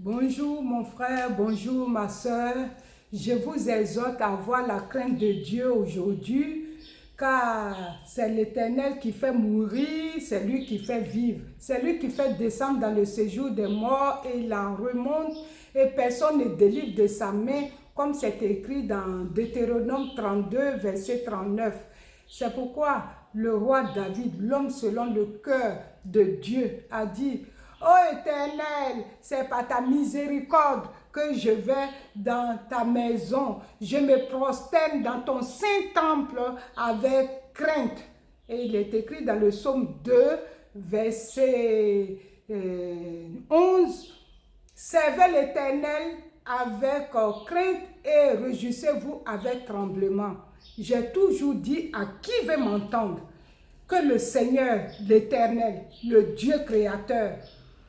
Bonjour mon frère, bonjour ma soeur. Je vous exhorte à avoir la crainte de Dieu aujourd'hui, car c'est l'Éternel qui fait mourir, c'est lui qui fait vivre, c'est lui qui fait descendre dans le séjour des morts et il en remonte et personne ne délivre de sa main, comme c'est écrit dans Deutéronome 32, verset 39. C'est pourquoi le roi David, l'homme selon le cœur de Dieu, a dit: Ô Éternel, c'est par ta miséricorde que je vais dans ta maison. Je me prosterne dans ton saint temple avec crainte. Et il est écrit dans le psaume 2, verset 11. Servez l'Éternel avec crainte et réjouissez-vous avec tremblement. J'ai toujours dit à qui veut m'entendre que le Seigneur, l'Éternel, le Dieu créateur,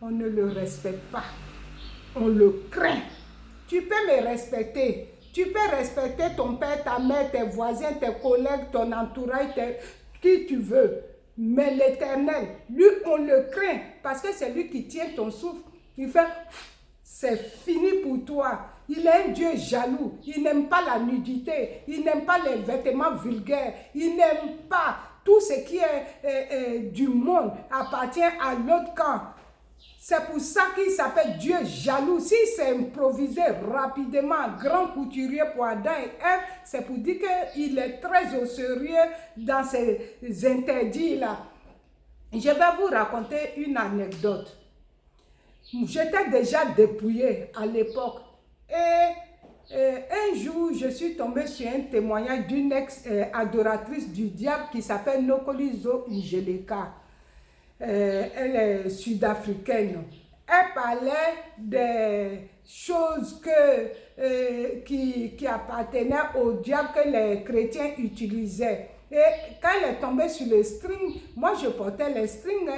on ne le respecte pas, on le craint. Tu peux me respecter, tu peux respecter ton père, ta mère, tes voisins, tes collègues, ton entourage, qui tu veux. Mais l'Éternel, lui, on le craint parce que c'est lui qui tient ton souffle. Il fait, c'est fini pour toi. Il est un Dieu jaloux. Il n'aime pas la nudité. Il n'aime pas les vêtements vulgaires. Il n'aime pas tout ce qui est du monde appartient à l'autre camp. C'est pour ça qu'il s'appelle Dieu jaloux. S'il s'est improvisé rapidement grand couturier pour Adam et Ève, c'est pour dire qu'il est très au sérieux dans ces interdits-là. Je vais vous raconter une anecdote. J'étais déjà dépouillée à l'époque. Et un jour, je suis tombée sur un témoignage d'une ex-adoratrice du diable qui s'appelle Nokolizo Njeleka. Elle est sud-africaine. Elle parlait des choses qui appartenaient au diable que les chrétiens utilisaient. Et quand elle est tombée sur les strings, moi je portais les strings,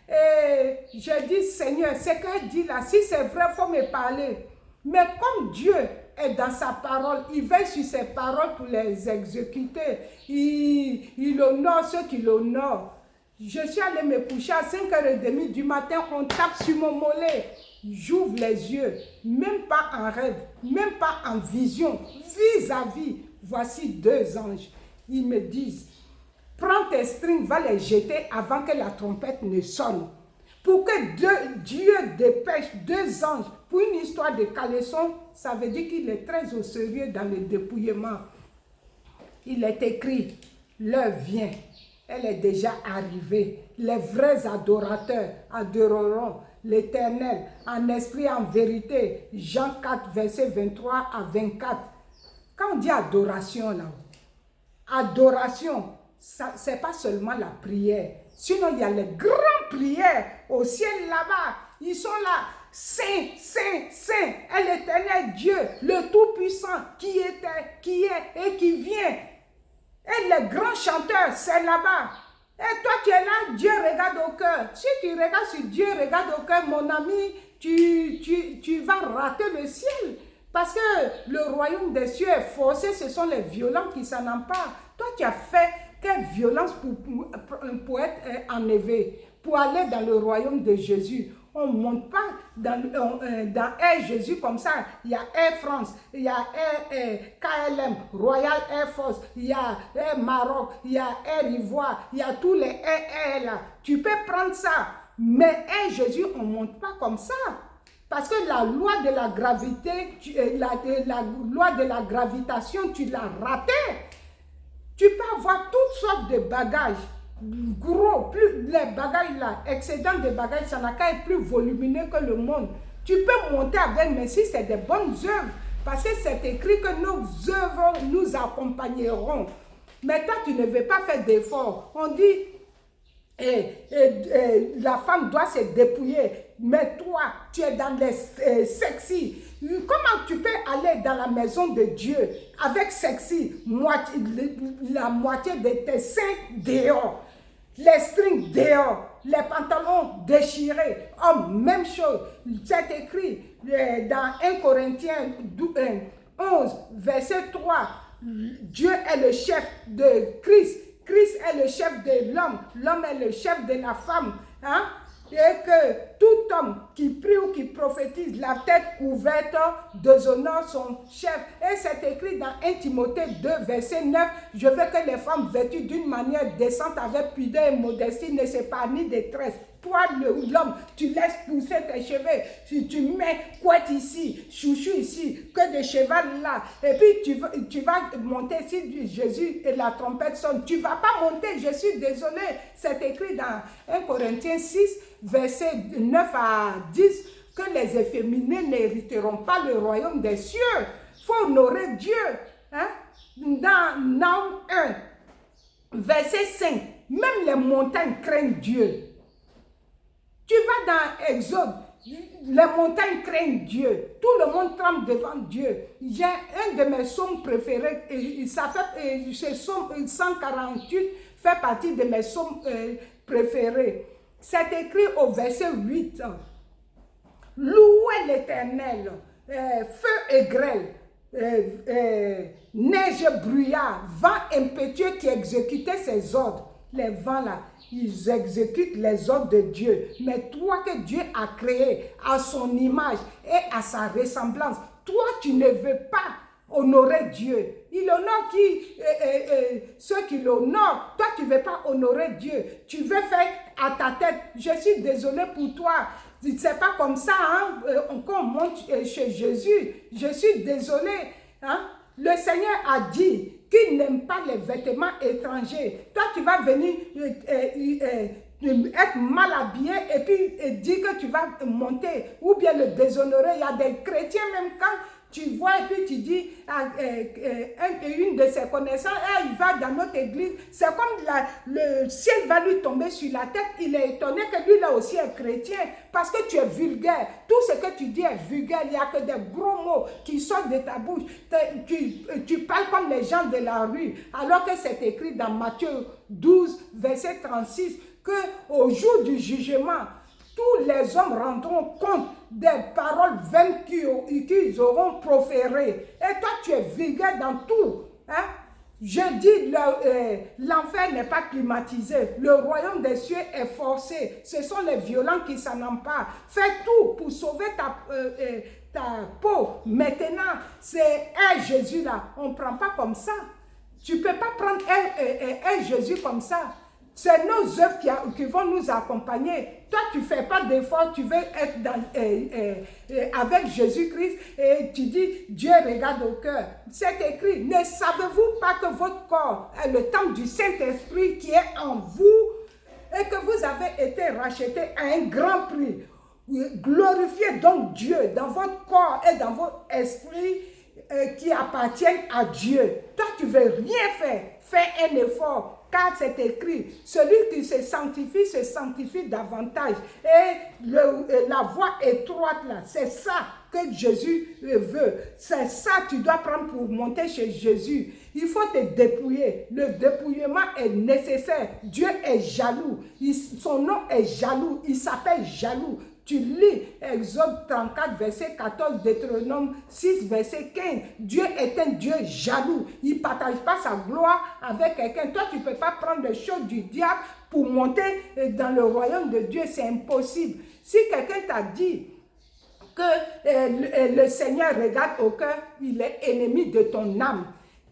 et j'ai dit: Seigneur, ce qu'elle dit là, si c'est vrai, il faut me parler. Mais comme Dieu est dans sa parole, il veille sur ses paroles pour les exécuter. Il honore ceux qui l'honorent. Je suis allée me coucher à 5h30 du matin, on tape sur mon mollet. J'ouvre les yeux, même pas en rêve, même pas en vision, vis-à-vis. Voici deux anges. Ils me disent: prends tes strings, va les jeter avant que la trompette ne sonne. Pour que Dieu dépêche deux anges pour une histoire de caleçon, ça veut dire qu'il est très au sérieux dans le dépouillement. Il est écrit: l'heure vient. Elle est déjà arrivée. Les vrais adorateurs adoreront l'Éternel en esprit et en vérité. Jean 4, verset 23 à 24. Quand on dit adoration là, adoration, ce n'est pas seulement la prière. Sinon, il y a les grandes prières au ciel là-bas. Ils sont là. Saint, Saint, Saint est l'Éternel Dieu, le Tout-Puissant, qui était, qui est et qui vient. Et les grands chanteurs, c'est là-bas. Et toi, tu es là, Dieu regarde au cœur. Si tu regardes sur Dieu regarde au cœur, mon ami, tu vas rater le ciel. Parce que le royaume des cieux est forcé, ce sont les violents qui s'en emparent. Toi, tu as fait quelle violence pour être enlevé, pour aller dans le royaume de Jésus. On ne monte pas dans Air Jésus comme ça. Il y a Air France, il y a Air KLM, Royal Air Force, il y a Air Maroc, il y a Air Ivoire, il y a tous les Air là. Tu peux prendre ça, mais Air Jésus, on ne monte pas comme ça. Parce que la loi de la gravité, la loi de la gravitation, tu l'as raté. Tu peux avoir toutes sortes de bagages. Gros, plus les bagages là, excédent de bagages, ça n'a qu'à être plus volumineux que le monde. Tu peux monter avec, mais si c'est des bonnes œuvres, parce que c'est écrit que nos œuvres nous accompagneront. Mais toi, tu ne veux pas faire d'efforts. On dit, la femme doit se dépouiller, mais toi, tu es dans les sexy. Comment tu peux aller dans la maison de Dieu avec sexy, la moitié de tes seins dehors, les strings dehors, les pantalons déchirés? Oh, même chose, c'est écrit dans 1 Corinthiens 11, verset 3, Dieu est le chef de Christ. Christ est le chef de l'homme, l'homme est le chef de la femme. Hein? et que tout homme qui prie ou qui prophétise la tête couverte déshonore son chef. Et c'est écrit dans 1 Timothée 2, verset 9, je veux que les femmes vêtues d'une manière décente avec pudeur et modestie ne s'épargnent des tresses. Toi, l'homme, tu laisses pousser tes cheveux, tu mets couette ici, chouchou ici, que de cheval là, et puis tu vas monter si Jésus et la trompette sonne. Tu ne vas pas monter, je suis désolé. C'est écrit dans 1 Corinthiens 6, verset 9 à 10, que les efféminés n'hériteront pas le royaume des cieux. Il faut honorer Dieu. Hein? Dans Naum 1, verset 5, même les montagnes craignent Dieu. Tu vas dans Exode, les montagnes craignent Dieu. Tout le monde tremble devant Dieu. J'ai un de mes psaumes préférés, et ce psaume 148 fait partie de mes psaumes préférés. C'est écrit au verset 8. Louez l'Éternel, feu et grêle, neige brouillard, vent impétueux qui exécutait ses ordres. Les vents là, ils exécutent les ordres de Dieu. Mais toi que Dieu a créé à son image et à sa ressemblance, toi tu ne veux pas honorer Dieu. Il honore ceux qui l'honorent. Toi tu ne veux pas honorer Dieu. Tu veux faire à ta tête. Je suis désolé pour toi. C'est pas comme ça hein, quand on monte chez Jésus. Je suis désolé. Hein? Le Seigneur a dit qu'il n'aime pas les vêtements étrangers. Toi, tu vas venir être mal habillé et puis dire que tu vas monter ou bien le déshonorer. Il y a des chrétiens même quand tu vois et puis tu dis à une de ses connaissances, il va dans notre église, c'est comme le ciel va lui tomber sur la tête. Il est étonné que lui là aussi est chrétien parce que tu es vulgaire. Tout ce que tu dis est vulgaire. Il n'y a que des gros mots qui sortent de ta bouche. Tu parles comme les gens de la rue alors que c'est écrit dans Matthieu 12, verset 36 qu'au jour du jugement, tous les hommes rendront compte des paroles vaines qu'ils auront proférées. Et toi, tu es vulgaire dans tout. Hein? Je dis, l'enfer n'est pas climatisé. Le royaume des cieux est forcé. Ce sont les violents qui s'en emparent. Fais tout pour sauver ta peau. Maintenant, c'est un Jésus là. On ne prend pas comme ça. Tu ne peux pas prendre un Jésus comme ça. C'est nos œuvres qui vont nous accompagner. Toi, tu ne fais pas d'effort, tu veux être avec Jésus-Christ et tu dis, Dieu regarde au cœur. C'est écrit, ne savez-vous pas que votre corps est le temple du Saint-Esprit qui est en vous et que vous avez été racheté à un grand prix. Glorifiez donc Dieu dans votre corps et dans votre esprit qui appartiennent à Dieu. Toi, tu ne veux rien faire. Fais un effort. Car c'est écrit, celui qui se sanctifie davantage. Et la voie étroite là, c'est ça que Jésus veut. C'est ça que tu dois prendre pour monter chez Jésus. Il faut te dépouiller. Le dépouillement est nécessaire. Dieu est jaloux. Son nom est jaloux. Il s'appelle jaloux. Tu lis Exode 34, verset 14, Deutéronome 6, verset 15. Dieu est un Dieu jaloux. Il ne partage pas sa gloire avec quelqu'un. Toi, tu ne peux pas prendre les choses du diable pour monter dans le royaume de Dieu. C'est impossible. Si quelqu'un t'a dit que le Seigneur regarde au cœur, il est ennemi de ton âme.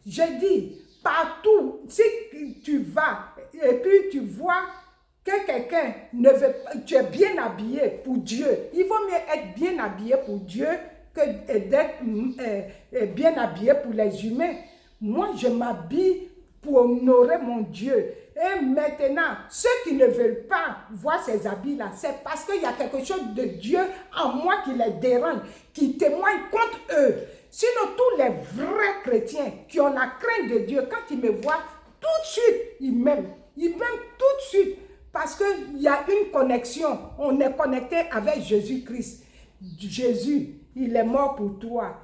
Je dis, partout, si tu vas et puis tu vois que quelqu'un ne veut pas, tu es bien habillé pour Dieu. Il vaut mieux être bien habillé pour Dieu que d'être bien habillé pour les humains. Moi, je m'habille pour honorer mon Dieu. Et maintenant, ceux qui ne veulent pas voir ces habits-là, c'est parce qu'il y a quelque chose de Dieu en moi qui les dérange, qui témoigne contre eux. Sinon, tous les vrais chrétiens qui ont la crainte de Dieu, quand ils me voient, tout de suite, ils m'aiment. Ils m'aiment tout de suite. Parce qu'il y a une connexion. On est connecté avec Jésus-Christ. Jésus, il est mort pour toi.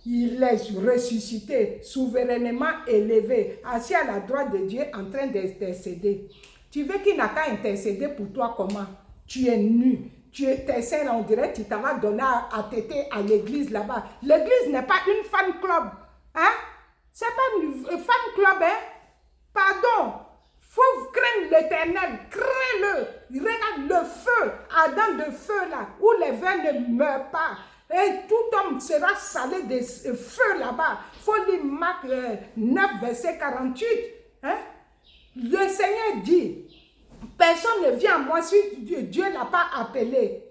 Il est ressuscité, souverainement élevé, assis à la droite de Dieu en train d'intercéder. Tu veux qu'il n'a qu'à intercéder pour toi comment? Tu es nu. Tes seins, on dirait, tu t'en vas donner à téter à l'église là-bas. L'église n'est pas une fan club. Hein? C'est pas une fan club, hein? Pardon. faut craindre l'Éternel, crains-le. Regarde le feu, ardent de feu là, où les vers ne meurent pas. Et tout homme sera salé de feu là-bas. Il faut lire Marc 9, verset 48. Hein? Le Seigneur dit, personne ne vient à moi si Dieu ne l'a pas appelé.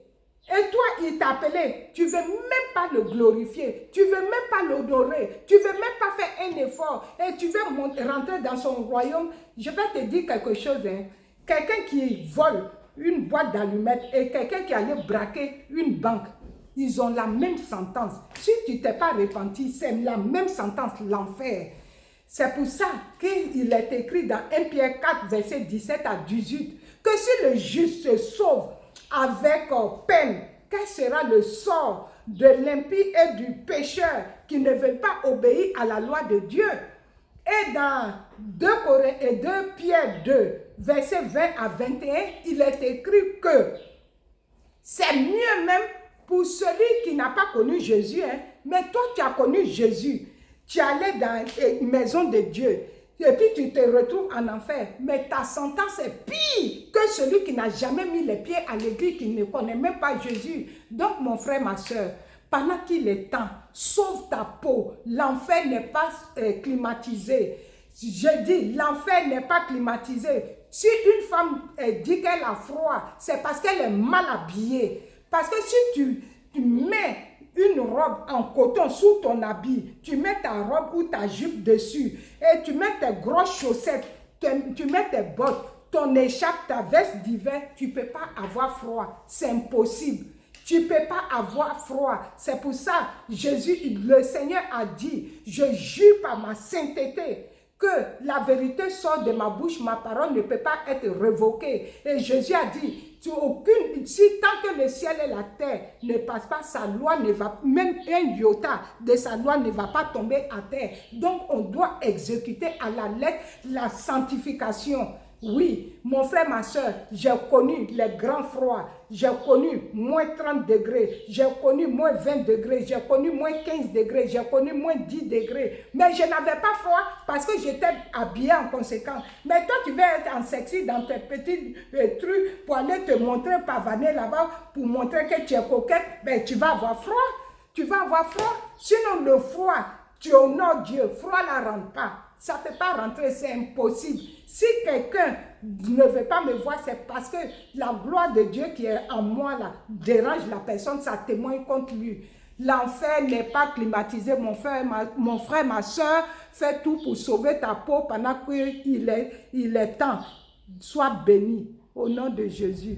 Et toi, il t'a appelé, tu ne veux même pas le glorifier, tu ne veux même pas l'honorer, tu ne veux même pas faire un effort et tu veux rentrer dans son royaume. Je vais te dire quelque chose. Hein. Quelqu'un qui vole une boîte d'allumettes et quelqu'un qui allait braquer une banque, ils ont la même sentence. Si tu ne t'es pas repenti, c'est la même sentence, l'enfer. C'est pour ça qu'il est écrit dans 1 Pierre 4, verset 17 à 18, que si le juste se sauve avec peine, quel sera le sort de l'impie et du pécheur qui ne veulent pas obéir à la loi de Dieu? Et dans 2 Pierre 2, verset 20 à 21, il est écrit que c'est mieux même pour celui qui n'a pas connu Jésus, hein, mais toi tu as connu Jésus, tu allais dans la maison de Dieu, et puis tu te retrouves en enfer, mais ta sentence est pire que celui qui n'a jamais mis les pieds à l'église, qui ne connaît même pas Jésus. Donc mon frère, ma soeur, pendant qu'il est temps, sauve ta peau, l'enfer n'est pas climatisé. Je dis, l'enfer n'est pas climatisé. Si une femme dit qu'elle a froid, c'est parce qu'elle est mal habillée. Parce que si tu mets une robe en coton sous ton habit, tu mets ta robe ou ta jupe dessus et tu mets tes grosses chaussettes, tu mets tes bottes, ton écharpe, ta veste d'hiver, tu ne peux pas avoir froid. C'est impossible. Tu ne peux pas avoir froid. C'est pour ça, le Seigneur a dit, je jure par ma sainteté, que la vérité sort de ma bouche, ma parole ne peut pas être révoquée. Et Jésus a dit, si tant que le ciel et la terre ne passent pas, sa loi ne va, même un iota de sa loi ne va pas tomber à terre. Donc on doit exécuter à la lettre la sanctification. Oui, mon frère, ma soeur, j'ai connu les grands froids, j'ai connu moins 30 degrés, j'ai connu moins 20 degrés, j'ai connu moins 15 degrés, j'ai connu moins 10 degrés. Mais je n'avais pas froid parce que j'étais habillée en conséquence. Mais toi, tu vas être en sexy dans tes petits trucs pour aller te montrer, pavaner là-bas, pour montrer que tu es coquette, ben, tu vas avoir froid. Tu vas avoir froid. Sinon, le froid, tu honores Dieu, froid ne la rentre pas. Ça ne peut pas rentrer, c'est impossible. Si quelqu'un ne veut pas me voir, c'est parce que la gloire de Dieu qui est en moi là, dérange la personne, ça témoigne contre lui. L'enfer n'est pas climatisé, mon frère, ma soeur, fais tout pour sauver ta peau pendant qu'il est temps. Sois béni au nom de Jésus.